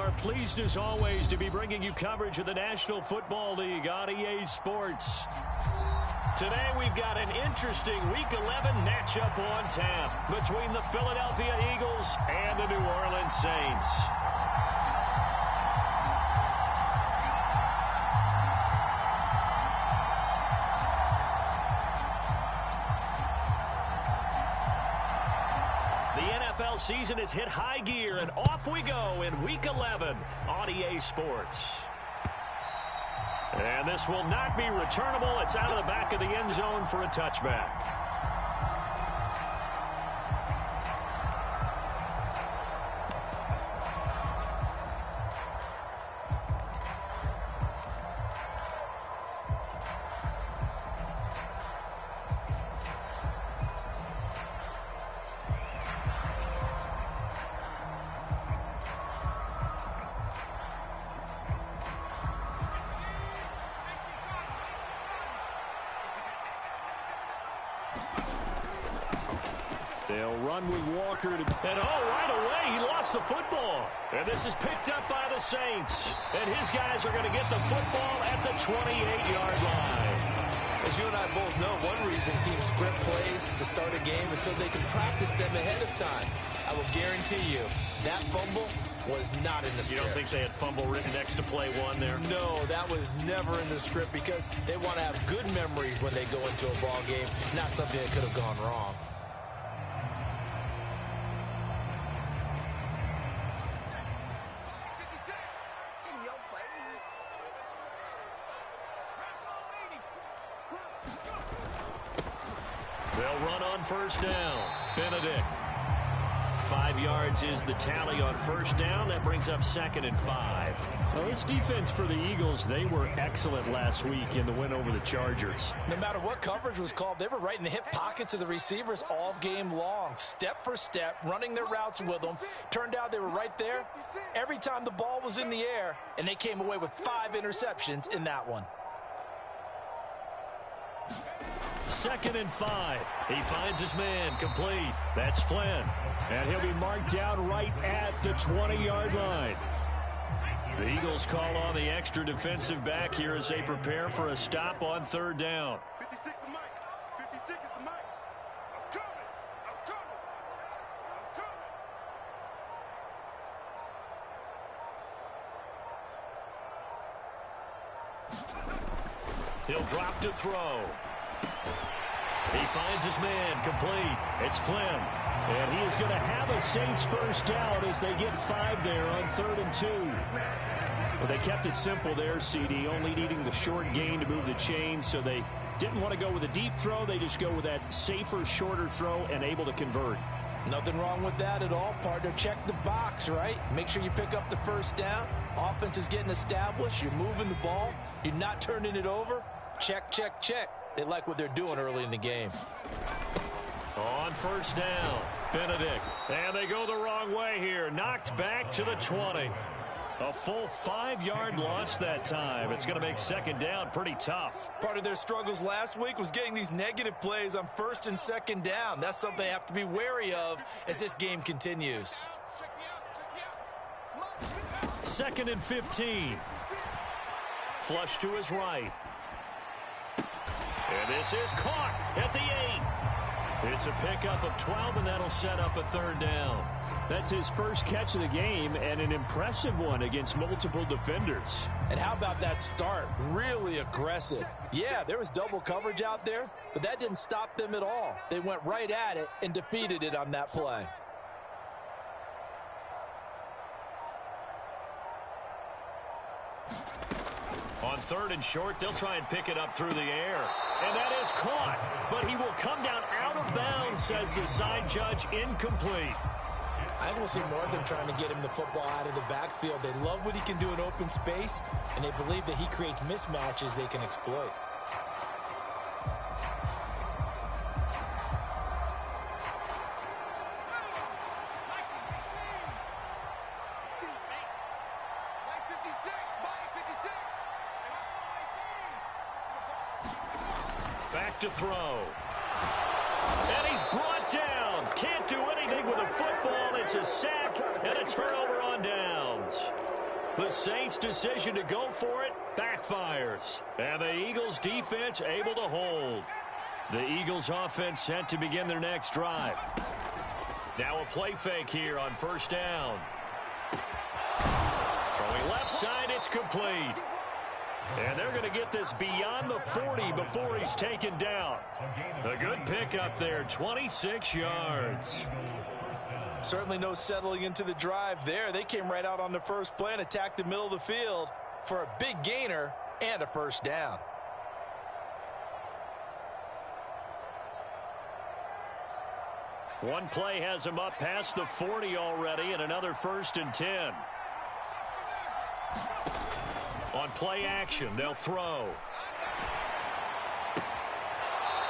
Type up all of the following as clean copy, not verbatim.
are pleased as always to be bringing you coverage of the National Football League on EA Sports. Today we've got an interesting Week 11 matchup on tap between the Philadelphia Eagles and the New Orleans Saints. NFL season has hit high gear, and off we go in Week 11 on EA Sports. And this will not be returnable. It's out of the back of the end zone for a touchback. They'll run with Walker, and right away, he lost the football. And this is picked up by the Saints. And his guys are going to get the football at the 28-yard line. As you and I both know, one reason teams script plays to start a game is so they can practice them ahead of time. I will guarantee you, that fumble was not in the script. You don't think they had fumble written next to play one there? No, that was never in the script because they want to have good memories when they go into a ball game, not something that could have gone wrong. They'll run on first down. Benedict. 5 yards is the tally on first down. That brings up 2nd and 5. Well, this defense for the Eagles, they were excellent last week in the win over the Chargers. No matter what coverage was called, they were right in the hip pockets of the receivers all game long. Step for step, running their routes with them. Turned out they were right there every time the ball was in the air, and they came away with 5 interceptions in that one. 2nd and 5. He finds his man complete. That's Flynn. And he'll be marked down right at the 20-yard line. The Eagles call on the extra defensive back here as they prepare for a stop on 3rd down. 56 is Mike. 56 is the Mike. I'm coming. I'm coming. I'm coming. He'll drop to throw. He finds his man complete. It's Flynn. And he is going to have a Saints first down as they get 5 there on 3rd and 2. Well, they kept it simple there, CD, only needing the short gain to move the chains, so they didn't want to go with a deep throw. They just go with that safer, shorter throw and able to convert. Nothing wrong with that at all, partner. Check the box, right? Make sure you pick up the first down. Offense is getting established. You're moving the ball. You're not turning it over. Check, check, check. They like what they're doing early in the game. On first down, Benedict. And they go the wrong way here. Knocked back to the 20. A full 5-yard loss that time. It's going to make 2nd down pretty tough. Part of their struggles last week was getting these negative plays on 1st and 2nd down. That's something they have to be wary of as this game continues. 2nd and 15. Flush to his right. And this is caught at the 8. It's a pickup of 12, and that'll set up a 3rd down. That's his first catch of the game, and an impressive one against multiple defenders. And how about that start? Really aggressive. Yeah, there was double coverage out there, but that didn't stop them at all. They went right at it and defeated it on that play. On 3rd and short, they'll try and pick it up through the air. And that is caught. But he will come down out of bounds, says the side judge. Incomplete. I think we'll see more of them trying to get him the football out of the backfield. They love what he can do in open space, and they believe that he creates mismatches they can exploit. Back to throw. And he's brought down. Can't do anything with a football. It's a sack and a turnover on downs. The Saints' decision to go for it backfires. And the Eagles' defense able to hold. The Eagles' offense set to begin their next drive. Now a play fake here on first down. Throwing left side, it's complete. And they're going to get this beyond the 40 before he's taken down. A good pickup there, 26 yards. Certainly no settling into the drive there. They came right out on the first play and attacked the middle of the field for a big gainer and a first down. One play has him up past the 40 already, and another 1st and 10. On play action, they'll throw.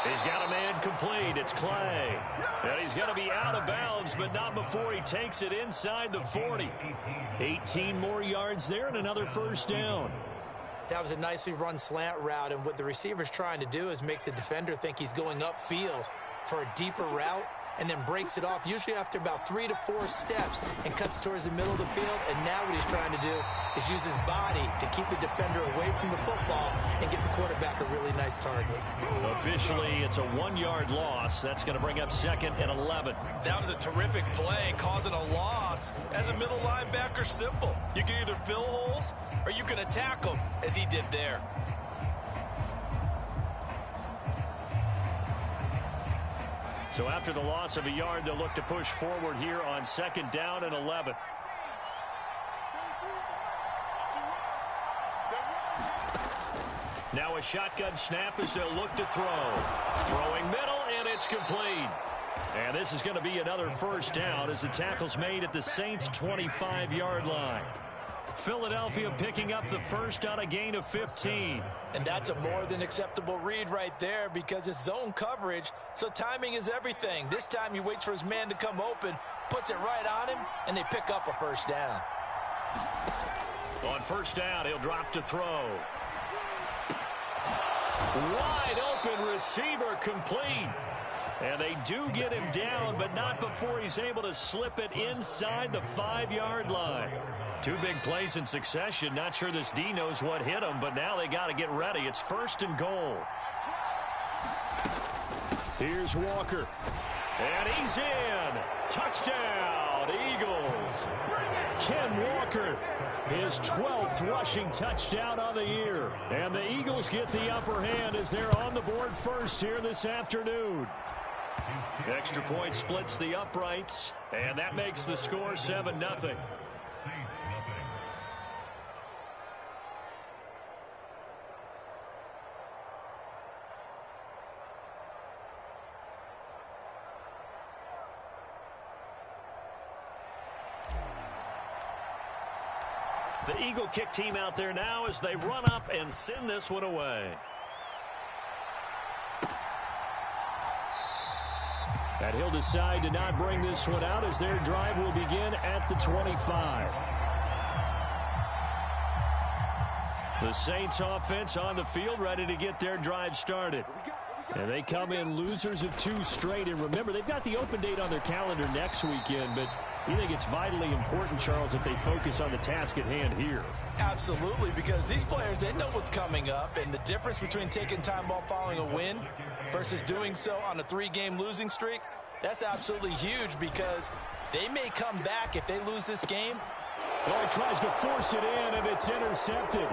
He's got a man complete. It's Clay. And he's going to be out of bounds, but not before he takes it inside the 40. 18 more yards there and another first down. That was a nicely run slant route, and what the receiver's trying to do is make the defender think he's going upfield for a deeper route, and then breaks it off, usually after about 3 to 4 steps, and cuts towards the middle of the field. And now what he's trying to do is use his body to keep the defender away from the football and get the quarterback a really nice target. Officially, it's a 1-yard loss. That's going to bring up 2nd and 11. That was a terrific play, causing a loss. As a middle linebacker, simple. You can either fill holes or you can attack them, as he did there. So after the loss of a yard, they'll look to push forward here on 2nd down and 11. Now a shotgun snap as they'll look to throw. Throwing middle, and it's complete. And this is going to be another first down as the tackle's made at the Saints' 25-yard line. Philadelphia picking up the first on a gain of 15. And that's a more than acceptable read right there because it's zone coverage, so timing is everything. This time he waits for his man to come open, puts it right on him, and they pick up a first down. On first down, he'll drop to throw. Wide open receiver complete. And they do get him down, but not before he's able to slip it inside the 5-yard line. 2 big plays in succession. Not sure this D knows what hit him, but now they got to get ready. It's 1st and goal. Here's Walker. And he's in. Touchdown, Eagles. Ken Walker, his 12th rushing touchdown of the year. And the Eagles get the upper hand as they're on the board first here this afternoon. Extra point splits the uprights, and that makes the score 7-0. The Eagle kick team out there now as they run up and send this one away. And he'll decide to not bring this one out as their drive will begin at the 25. The Saints offense on the field ready to get their drive started. And they come in losers of 2 straight. And remember, they've got the open date on their calendar next weekend, but you think it's vitally important, Charles, that they focus on the task at hand here? Absolutely, because these players, they know what's coming up, and the difference between taking time off following a win versus doing so on a 3-game losing streak, that's absolutely huge because they may come back if they lose this game. Well, he tries to force it in, and it's intercepted.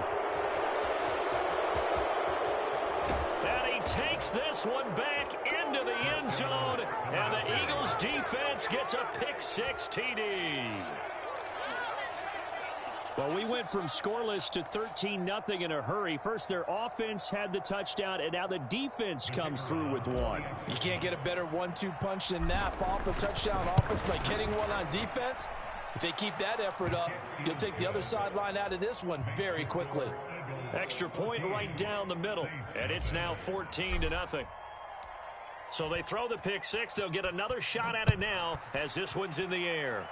And he takes this one back into the end zone, and the Eagles defense gets a pick-6 TD. Well, we went from scoreless to 13-0 in a hurry. First, their offense had the touchdown, and now the defense comes through with one. You can't get a better 1-2 punch than that. Follow up a touchdown offense by getting one on defense. If they keep that effort up, you'll take the other sideline out of this one very quickly. Extra point right down the middle, and it's now 14-0. So they throw the pick-6. They'll get another shot at it now as this one's in the air.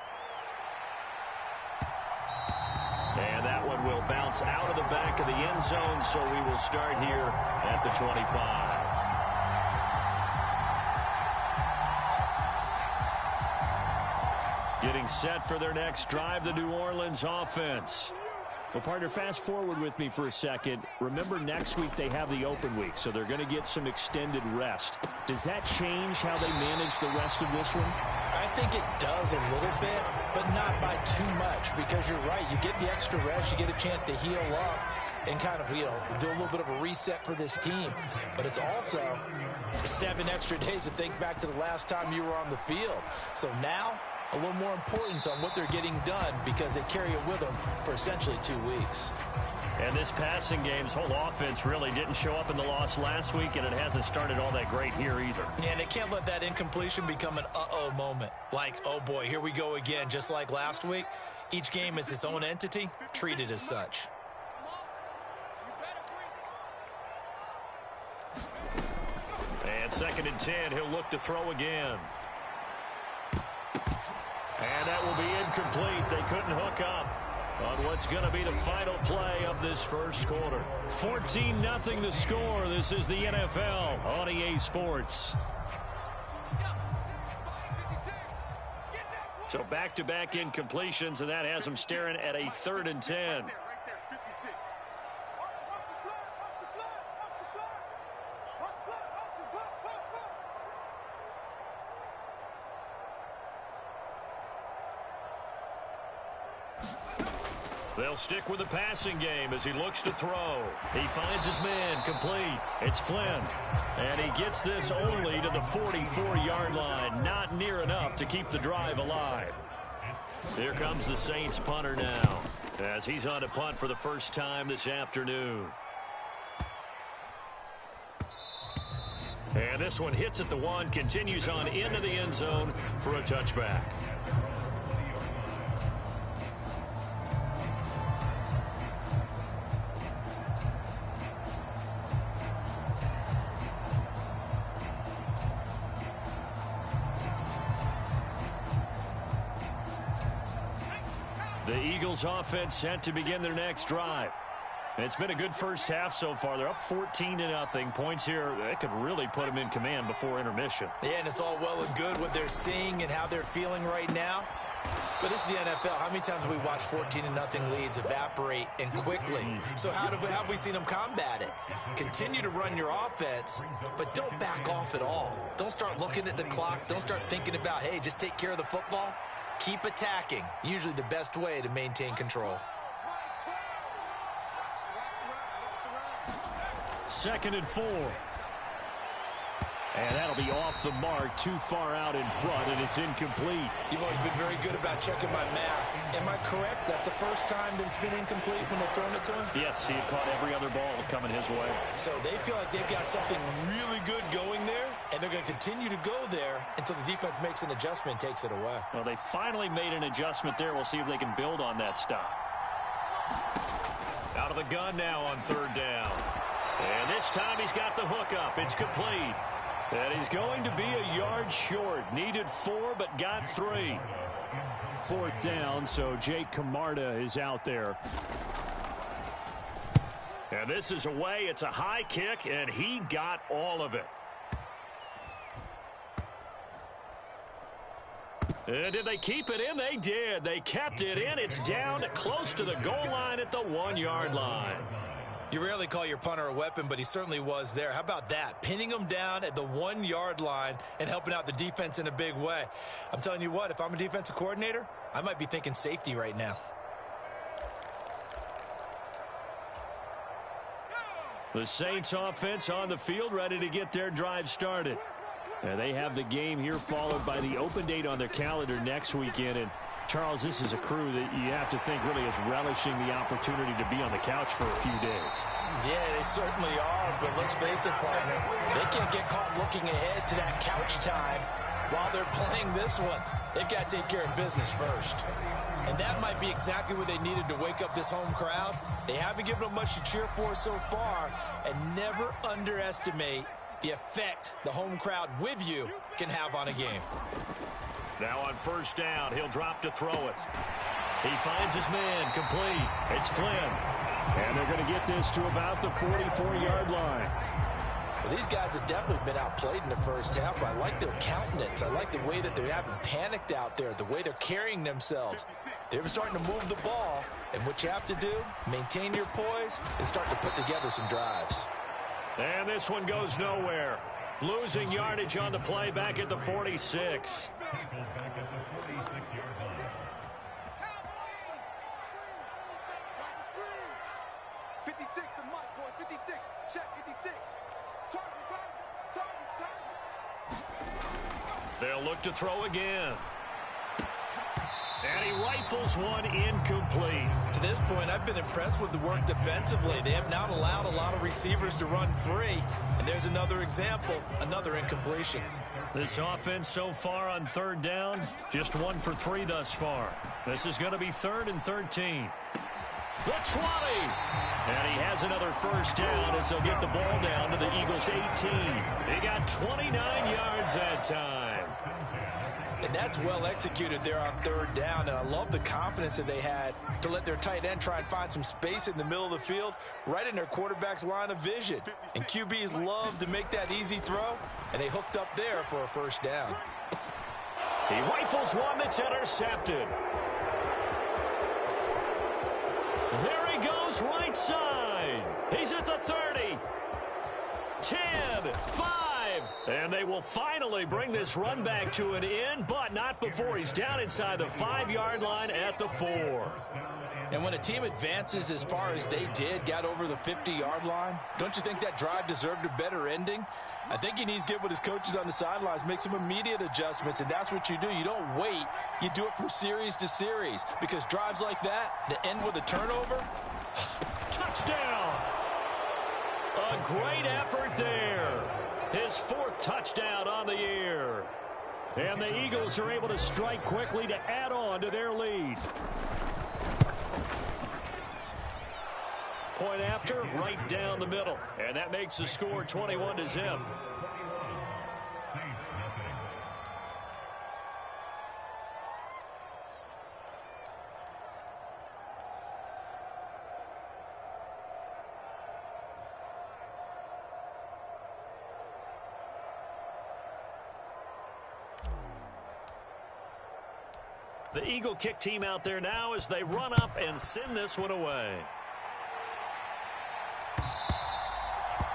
And that one will bounce out of the back of the end zone, so we will start here at the 25. Getting set for their next drive, the New Orleans offense. Well, partner, fast forward with me for a second. Remember, next week they have the open week, so they're going to get some extended rest. Does that change how they manage the rest of this one? I think it does a little bit, but not by too much, because you're right. You get the extra rest, you get a chance to heal up and kind of, do a little bit of a reset for this team. But it's also 7 extra days to think back to the last time you were on the field. So now, a little more importance on what they're getting done because they carry it with them for essentially 2 weeks. And this passing game's whole offense really didn't show up in the loss last week, and it hasn't started all that great here either. Yeah, and they can't let that incompletion become an uh-oh moment. Like, oh boy, here we go again, just like last week. Each game is its own entity, treated as such. And 2nd and 10, he'll look to throw again. And that will be incomplete. They couldn't hook up on what's going to be the final play of this first quarter. 14-0 the score. This is the NFL on EA Sports. So back-to-back incompletions, and that has them staring at a 3rd and 10. They'll stick with the passing game as he looks to throw. He finds his man complete. It's Flynn. And he gets this only to the 44-yard line. Not near enough to keep the drive alive. Here comes the Saints punter now as he's on to punt for the first time this afternoon. And this one hits at the 1, continues on into the end zone for a touchback. The Eagles offense set to begin their next drive. It's been a good first half so far. They're up 14-0. Points here, that could really put them in command before intermission. Yeah, and it's all well and good what they're seeing and how they're feeling right now. But this is the NFL. How many times have we watched 14-0 leads evaporate and quickly? So how have we seen them combat it? Continue to run your offense, but don't back off at all. Don't start looking at the clock. Don't start thinking about, hey, just take care of the football. Keep attacking. Usually the best way to maintain control. 2nd and 4. And that'll be off the mark, too far out in front, and it's incomplete. You've always been very good about checking my math. Am I correct? That's the first time that it's been incomplete when they've thrown it to him? Yes, he had caught every other ball coming his way. So they feel like they've got something really good going there, and they're going to continue to go there until the defense makes an adjustment and takes it away. Well, they finally made an adjustment there. We'll see if they can build on that stop. Out of the gun now on 3rd down. And this time he's got the hookup. It's complete. And he's going to be a yard short. Needed 4, but got 3. 4th down, so Jake Camarda is out there. And this is away. It's a high kick, and he got all of it. And did they keep it in? They did. They kept it in. It's down close to the goal line at the 1-yard line. You rarely call your punter a weapon, but he certainly was there. How about that? Pinning him down at the 1-yard line and helping out the defense in a big way. I'm telling you what, if I'm a defensive coordinator, I might be thinking safety right now. The Saints offense on the field, ready to get their drive started. And they have the game here followed by the open date on their calendar next weekend. And Charles, this is a crew that you have to think really is relishing the opportunity to be on the couch for a few days. Yeah, they certainly are, but let's face it, partner, they can't get caught looking ahead to that couch time while they're playing this one. They've got to take care of business first. And that might be exactly what they needed to wake up this home crowd. They haven't given them much to cheer for so far, and never underestimate the effect the home crowd with you can have on a game. Now on 1st down, he'll drop to throw it. He finds his man complete. It's Flynn. And they're going to get this to about the 44-yard line. Well, these guys have definitely been outplayed in the first half, but I like their countenance. I like the way that they haven't panicked out there, the way they're carrying themselves. They're starting to move the ball, and what you have to do, maintain your poise and start to put together some drives. And this one goes nowhere. Losing yardage on the play back at the 46. 56, the mic, boys. 56. Check 56. Target. They'll look to throw again. And he rifles one incomplete. To this point, I've been impressed with the work defensively. They have not allowed a lot of receivers to run free. And there's another example, another incompletion. This offense so far on third down, just 1 for 3 thus far. This is going to be 3rd and 13. The 20. And he has another first down as they'll get the ball down to the Eagles' 18. They got 29 yards that time. And that's well executed there on third down. And I love the confidence that they had to let their tight end try and find some space in the middle of the field, right in their quarterback's line of vision. And QBs love to make that easy throw, and they hooked up there for a first down. He rifles one that's intercepted. There he goes right side. He's at the 30. 10, 5. And they will finally bring this run back to an end, but not before he's down inside the 5-yard line at the 4. And when a team advances as far as they did, got over the 50-yard line, don't you think that drive deserved a better ending? I think he needs to get with his coaches on the sidelines, make some immediate adjustments, and that's what you do. You don't wait. You do it from series to series, because drives like that end with a turnover. Touchdown! A great effort there. His 4th touchdown on the year. And the Eagles are able to strike quickly to add on to their lead. Point after, right down the middle. And that makes the score 21-0. The Eagle kick team out there now as they run up and send this one away.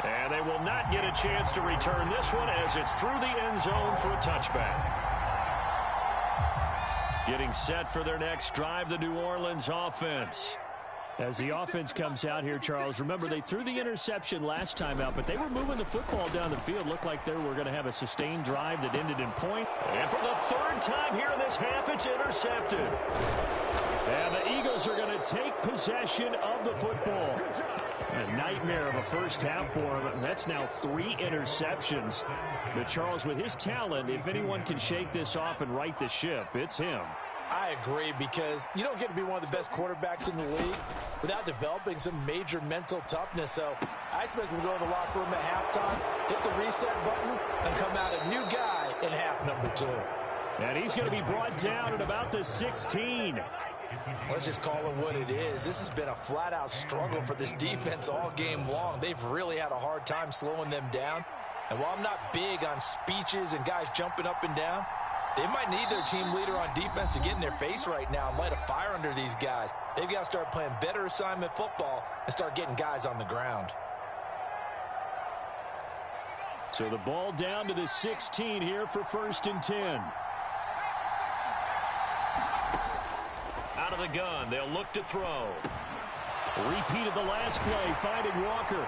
And they will not get a chance to return this one as it's through the end zone for a touchback. Getting set for their next drive, the New Orleans offense. As the offense comes out here, Charles, remember they threw the interception last time out, but they were moving the football down the field. Looked like they were going to have a sustained drive that ended in point. And for the 3rd time here in this half, it's intercepted. And the Eagles are going to take possession of the football. A nightmare of a first half for him. That's now 3 interceptions. But Charles, with his talent, if anyone can shake this off and right the ship, it's him. I agree, because you don't get to be one of the best quarterbacks in the league without developing some major mental toughness. So I expect him to go to the locker room at halftime, hit the reset button, and come out a new guy in half number 2. And he's going to be brought down at about the 16. Let's just call it what it is. This has been a flat-out struggle for this defense all game long. They've really had a hard time slowing them down. And while I'm not big on speeches and guys jumping up and down, they might need their team leader on defense to get in their face right now and light a fire under these guys. They've got to start playing better assignment football and start getting guys on the ground. So the ball down to the 16 here for 1st and 10. Out of the gun, they'll look to throw. Repeat of the last play, finding Walker.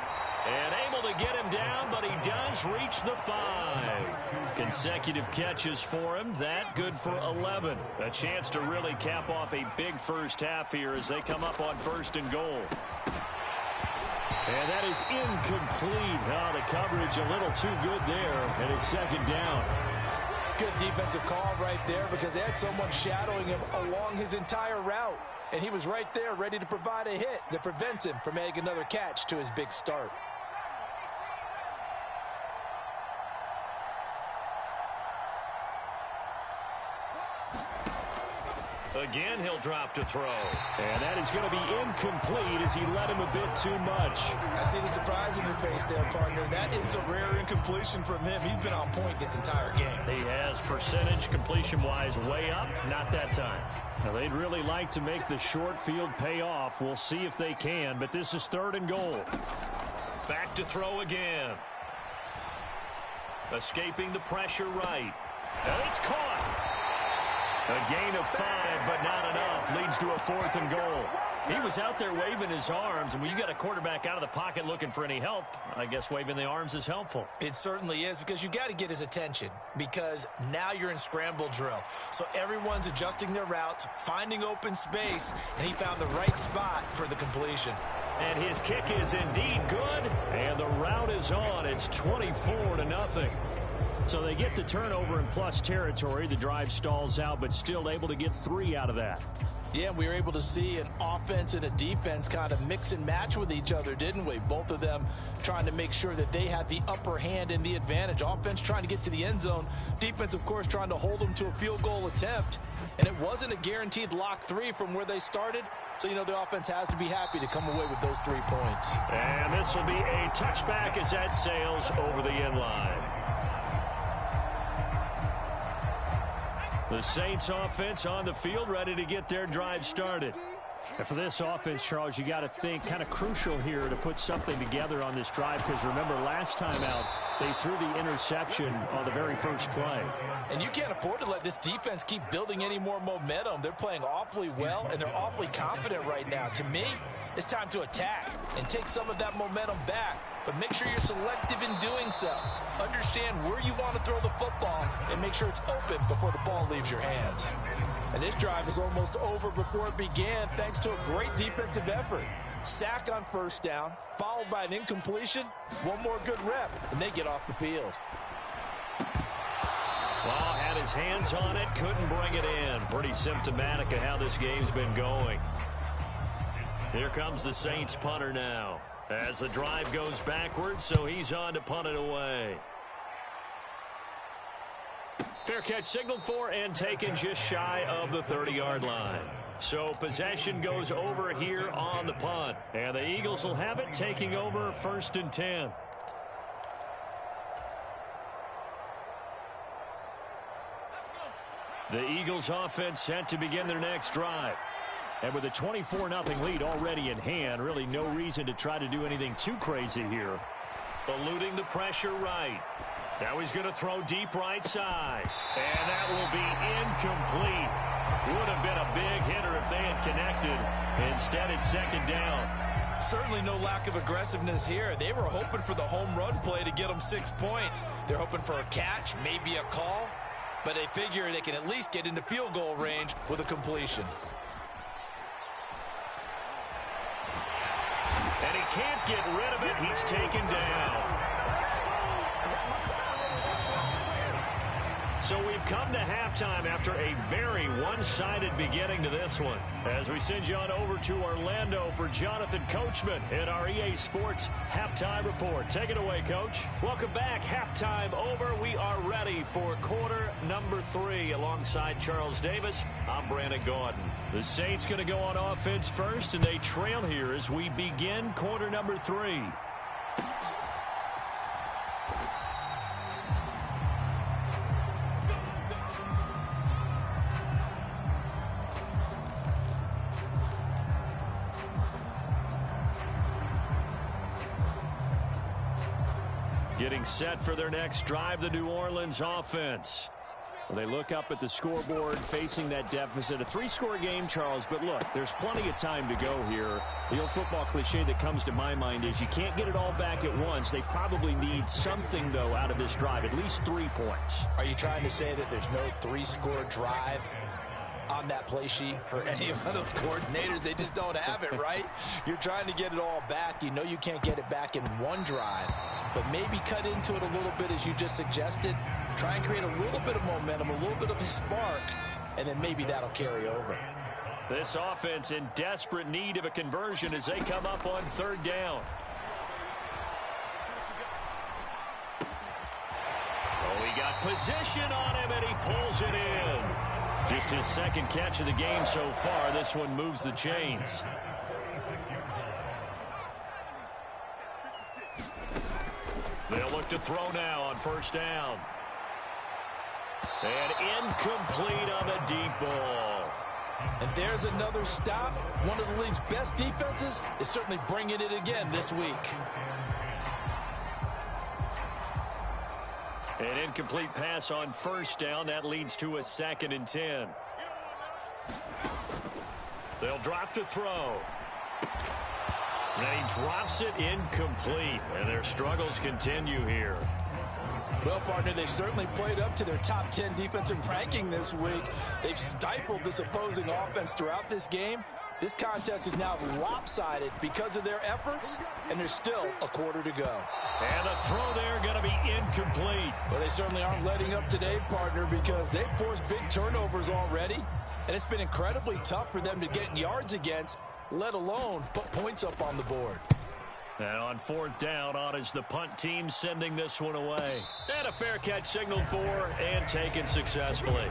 And able to get him down, but he does reach the 5. Consecutive catches for him. That good for 11. A chance to really cap off a big first half here as they come up on 1st and goal. And that is incomplete. Oh, the coverage a little too good there, and it's 2nd down. Good defensive call right there, because they had someone shadowing him along his entire route. And he was right there ready to provide a hit that prevents him from making another catch to his big start. Again, he'll drop to throw. And that is going to be incomplete as he led him a bit too much. I see the surprise in your face there, partner. That is a rare incompletion from him. He's been on point this entire game. He has percentage completion-wise way up. Not that time. Now, they'd really like to make the short field pay off. We'll see if they can, but this is 3rd and goal. Back to throw again. Escaping the pressure right. And it's caught. A gain of 5, but not enough. Leads to a 4th and goal. He was out there waving his arms, and when you got a quarterback out of the pocket looking for any help, I guess waving the arms is helpful. It certainly is, because you got to get his attention, because now you're in scramble drill. So everyone's adjusting their routes, finding open space, and he found the right spot for the completion. And his kick is indeed good, and the route is on. It's 24-0. So they get the turnover in plus territory. The drive stalls out, but still able to get 3 out of that. Yeah, we were able to see an offense and a defense kind of mix and match with each other, didn't we? Both of them trying to make sure that they had the upper hand and the advantage. Offense trying to get to the end zone. Defense, of course, trying to hold them to a field goal attempt. And it wasn't a guaranteed lock 3 from where they started. So, the offense has to be happy to come away with those 3 points. And this will be a touchback as that sails over the end line. The Saints offense on the field, ready to get their drive started. And for this offense, Charles, you got to think kind of crucial here to put something together on this drive, because remember last time out, they threw the interception on the very first play. And you can't afford to let this defense keep building any more momentum. They're playing awfully well, and they're awfully confident right now. To me, it's time to attack and take some of that momentum back. But make sure you're selective in doing so. Understand where you want to throw the football and make sure it's open before the ball leaves your hands. And this drive is almost over before it began thanks to a great defensive effort. Sack on first down, followed by an incompletion, one more good rep, and they get off the field. Well, had his hands on it, couldn't bring it in. Pretty symptomatic of how this game's been going. Here comes the Saints punter now, as the drive goes backwards, so he's on to punt it away. Fair catch signaled for and taken just shy of the 30-yard line. So possession goes over here on the punt. And the Eagles will have it, taking over 1st and 10. The Eagles offense set to begin their next drive. And with a 24-0 lead already in hand, really no reason to try to do anything too crazy here. Eluding the pressure right. Now he's going to throw deep right side. And that will be incomplete. Would have been a big hitter if they had connected. Instead, it's 2nd down. Certainly no lack of aggressiveness here. They were hoping for the home run play to get them 6 points. They're hoping for a catch, maybe a call. But they figure they can at least get into field goal range with a completion. And he can't get rid of it. He's taken down. So we've come to halftime after a very one-sided beginning to this one. As we send you on over to Orlando for Jonathan Coachman in our EA Sports Halftime Report. Take it away, Coach. Welcome back. Halftime over. We are ready for quarter number 3 alongside Charles Davis. I'm Brandon Gaudin. The Saints going to go on offense first, and they trail here as we begin quarter number 3. Getting set for their next drive, the New Orleans offense. Well, they look up at the scoreboard facing that deficit. A 3-score game, Charles, but look, there's plenty of time to go here. The old football cliche that comes to my mind is you can't get it all back at once. They probably need something, though, out of this drive, at least 3 points. Are you trying to say that there's no 3-score drive on that play sheet for any of those coordinators? They just don't have it, right? You're trying to get it all back. You know you can't get it back in one drive, but maybe cut into it a little bit as you just suggested. Try and create a little bit of momentum, a little bit of a spark, and then maybe that'll carry over. This offense in desperate need of a conversion as they come up on 3rd down. Oh, he got position on him, and he pulls it in. Just his second catch of the game so far. This one moves the chains. They'll look to throw now on first down. And incomplete on the deep ball. And there's another stop. One of the league's best defenses is certainly bringing it again this week. An incomplete pass on first down. That leads to a 2nd and 10. They'll drop to throw. And he drops it incomplete. And their struggles continue here. Well, partner, they've certainly played up to their top 10 defensive ranking this week. They've stifled this opposing offense throughout this game. This contest is now lopsided because of their efforts, and there's still a quarter to go. And the throw there going to be incomplete. Well, they certainly aren't letting up today, partner, because they've forced big turnovers already, and it's been incredibly tough for them to get yards against, let alone put points up on the board. And on 4th down, on is the punt team sending this one away. And a fair catch signaled for and taken successfully.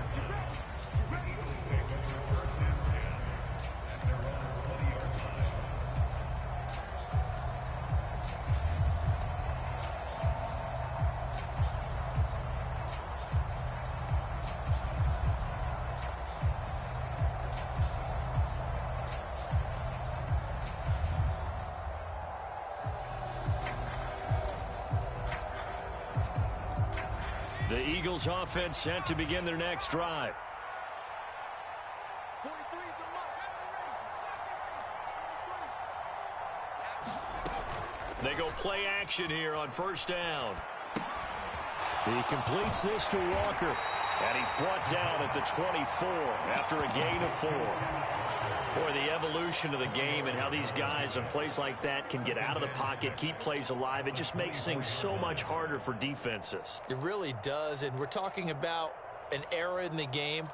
The Eagles offense set to begin their next drive. They go play action here on first down. He completes this to Walker. And he's brought down at the 24 after a gain of 4. Boy, the evolution of the game and how these guys on plays like that can get out of the pocket, keep plays alive, it just makes things so much harder for defenses. It really does, and we're talking about an era in the game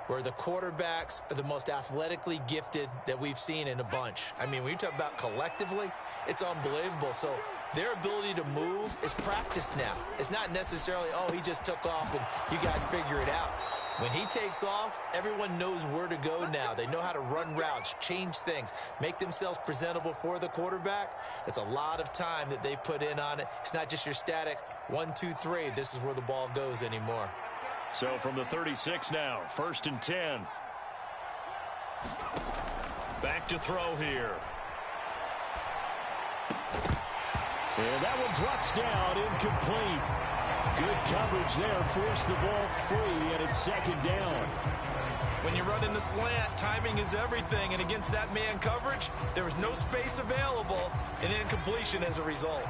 where the quarterbacks are the most athletically gifted that we've seen in a bunch. I mean, when you talk about collectively, it's unbelievable. So their ability to move is practiced now. It's not necessarily, oh, he just took off and you guys figure it out. When he takes off, everyone knows where to go now. They know how to run routes, change things, make themselves presentable for the quarterback. It's a lot of time that they put in on it. It's not just your static 1, 2, 3. This is where the ball goes anymore. So from the 36 now, 1st and 10. Back to throw here. And that one drops down, incomplete. Good coverage there, forced the ball free, and it's 2nd down. When you run in the slant, timing is everything, and against that man coverage, there was no space available, and incompletion as a result.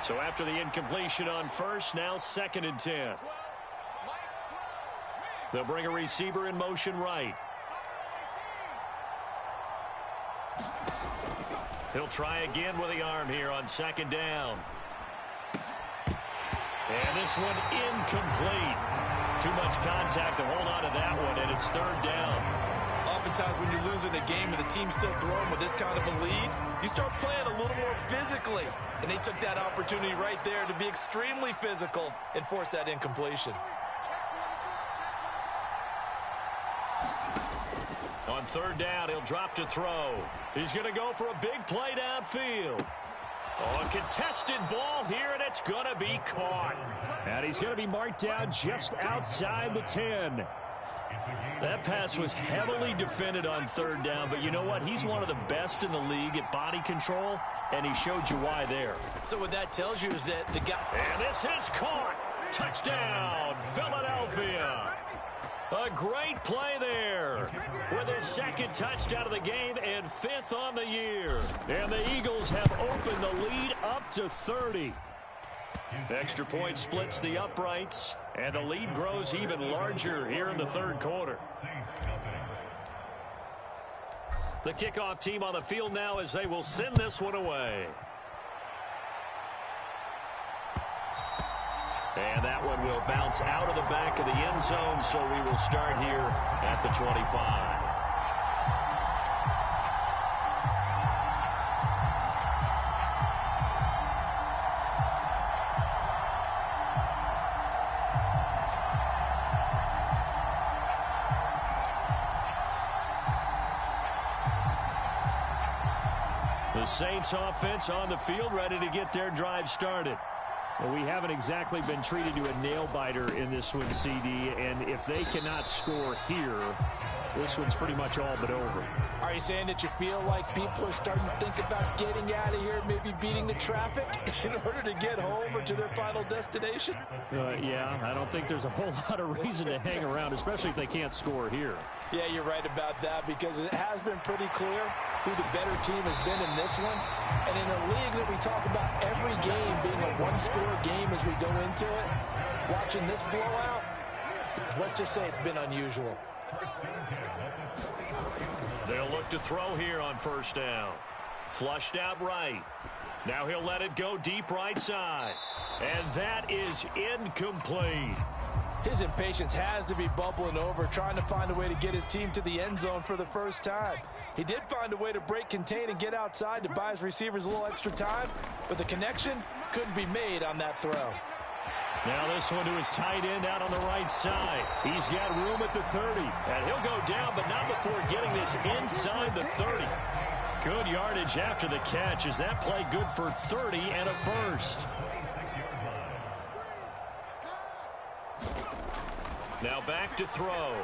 So after the incompletion on first, now 2nd and 10. They'll bring a receiver in motion right. He'll try again with the arm here on 2nd down. And this one incomplete. Too much contact to hold on to that one, and it's 3rd down. Oftentimes when you're losing a game and the team's still throwing with this kind of a lead, you start playing a little more physically. And they took that opportunity right there to be extremely physical and force that incompletion. On 3rd down, he'll drop to throw. He's going to go for a big play downfield. Oh, a contested ball here, and it's going to be caught. And he's going to be marked down just outside the 10. That pass was heavily defended on 3rd down, but you know what? He's one of the best in the league at body control, and he showed you why there. So what that tells you is that the guy... And this is caught. Touchdown, Philadelphia. A great play there with his 2nd touchdown of the game and 5th on the year. And the Eagles have opened the lead up to 30. Extra point splits the uprights, and the lead grows even larger here in the 3rd quarter. The kickoff team on the field now as they will send this one away. And that one will bounce out of the back of the end zone, so we will start here at the 25. Saints offense on the field, ready to get their drive started. Well, we haven't exactly been treated to a nail-biter in this one, CD, and if they cannot score here, this one's pretty much all but over. Are you saying that you feel like people are starting to think about getting out of here, maybe beating the traffic in order to get home or to their final destination? Yeah, I don't think there's a whole lot of reason to hang around, especially if they can't score here. Yeah, you're right about that, because it has been pretty clear who the better team has been in this one. And in a league that we talk about every game being a one-score game as we go into it, watching this blowout, let's just say it's been unusual. They'll look to throw here on first down. Flushed out right. Now he'll let it go deep right side. And that is incomplete. His impatience has to be bubbling over, trying to find a way to get his team to the end zone for the first time. He did find a way to break contain and get outside to buy his receivers a little extra time, but the connection couldn't be made on that throw. Now this one to his tight end out on the right side. He's got room at the 30, and he'll go down, but not before getting this inside the 30. Good yardage after the catch. Is that play good for 30 and a first? Now back to throw.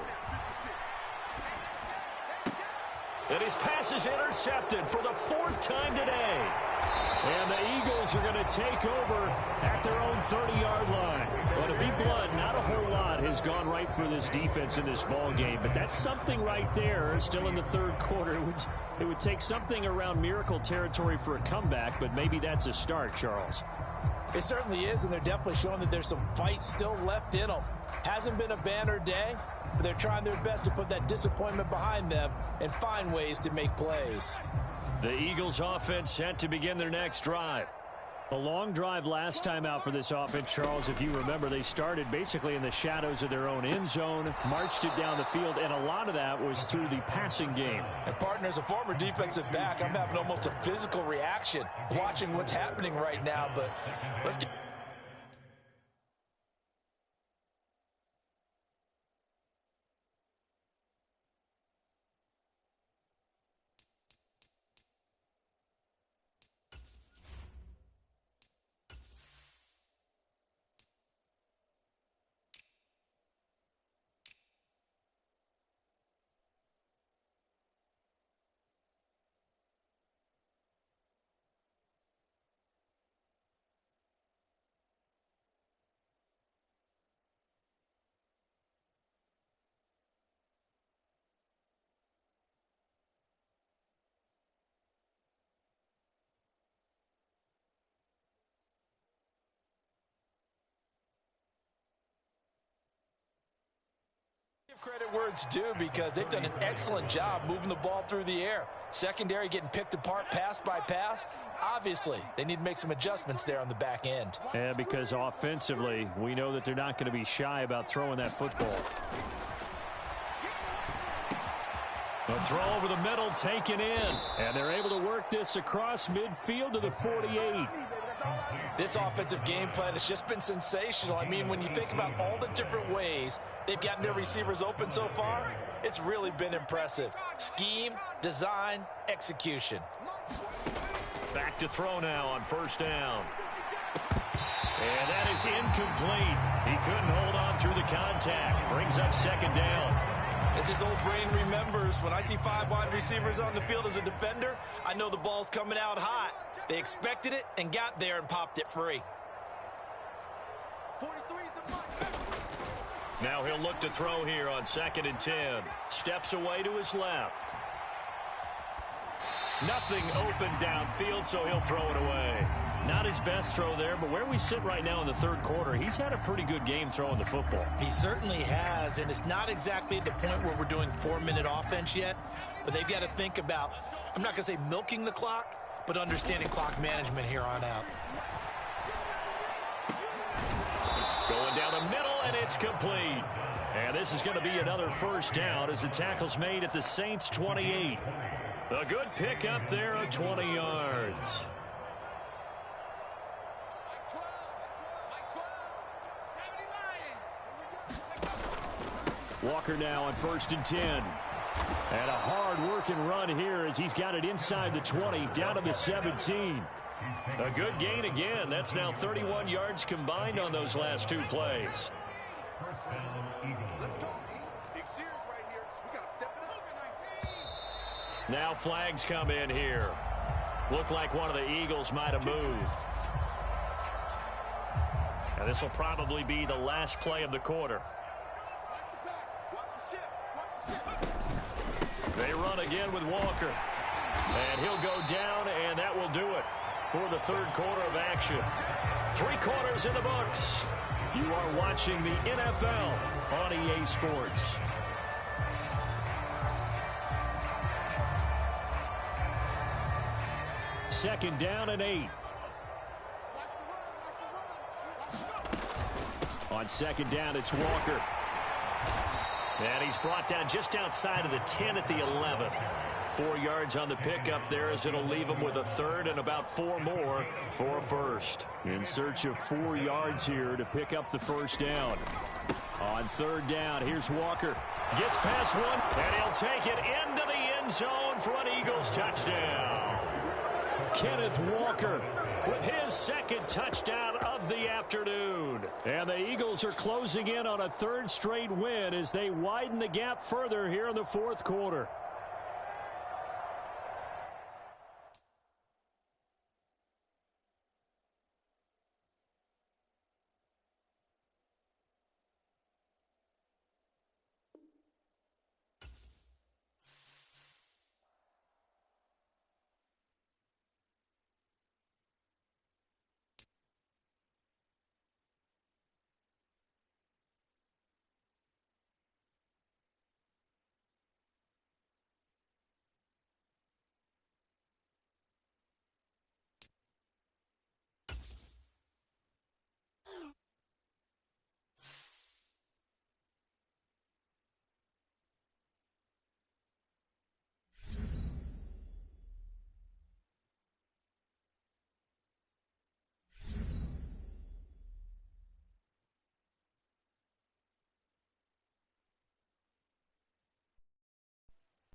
And his pass is intercepted for the 4th time today. And the Eagles are going to take over at their own 30-yard line. Well, to be blunt, not a whole lot has gone right for this defense in this ball game, but that's something right there. Still in the third quarter, it would take something around miracle territory for a comeback, but maybe that's a start, Charles. It certainly is, and they're definitely showing that there's some fight still left in them. Hasn't been a banner day, but they're trying their best to put that disappointment behind them and find ways to make plays. The Eagles offense set to begin their next drive. A long drive last time out for this offense, Charles. If you remember, they started basically in the shadows of their own end zone, marched it down the field, and a lot of that was through the passing game. And partner, as a former defensive back, I'm having almost a physical reaction watching what's happening right now, but let's get... Credit where it's due, because they've done an excellent job moving the ball through the air. Secondary getting picked apart pass by pass. Obviously, they need to make some adjustments there on the back end. Yeah, because offensively, we know that they're not going to be shy about throwing that football. The throw over the middle taken in. And they're able to work this across midfield to the 48. This offensive game plan has just been sensational. I mean, when you think about all the different ways they've gotten their receivers open so far, it's really been impressive. Scheme, design, execution. Back to throw now on first down. And that is incomplete. He couldn't hold on through the contact. Brings up second down. As his old brain remembers, when I see 5 wide receivers on the field as a defender, I know the ball's coming out hot. They expected it and got there and popped it free. Now he'll look to throw here on 2nd and 10. Steps away to his left. Nothing open downfield, so he'll throw it away. Not his best throw there, but where we sit right now in the third quarter, he's had a pretty good game throwing the football. He certainly has, and it's not exactly at the point where we're doing 4-minute offense yet, but they've got to think about, I'm not going to say milking the clock, but understanding clock management here on out. Going down the middle, and it's complete. And this is going to be another first down as the tackle's made at the Saints' 28. A good pick up there of 20 yards. Walker now on 1st and 10. And a hard-working run here as he's got it inside the 20, down to the 17. A good gain again. That's now 31 yards combined on those last two plays. Let's go, Big Sears right here. We got to step it up. Now flags come in here. Looked like one of the Eagles might have moved. And this will probably be the last play of the quarter. They run again with Walker. And he'll go down, and that will do it for the third quarter of action. 3 quarters in the books. You are watching the NFL on EA Sports. Second down and 8. On second down, it's Walker. And he's brought down just outside of the 10 at the 11. 4 yards on the pickup there as it'll leave him with a third and about 4 more for a first. In search of 4 yards here to pick up the first down. On third down, here's Walker. Gets past one, and he'll take it into the end zone for an Eagles touchdown. Kenneth Walker with his second touchdown of the afternoon. And the Eagles are closing in on a third straight win as they widen the gap further here in the fourth quarter.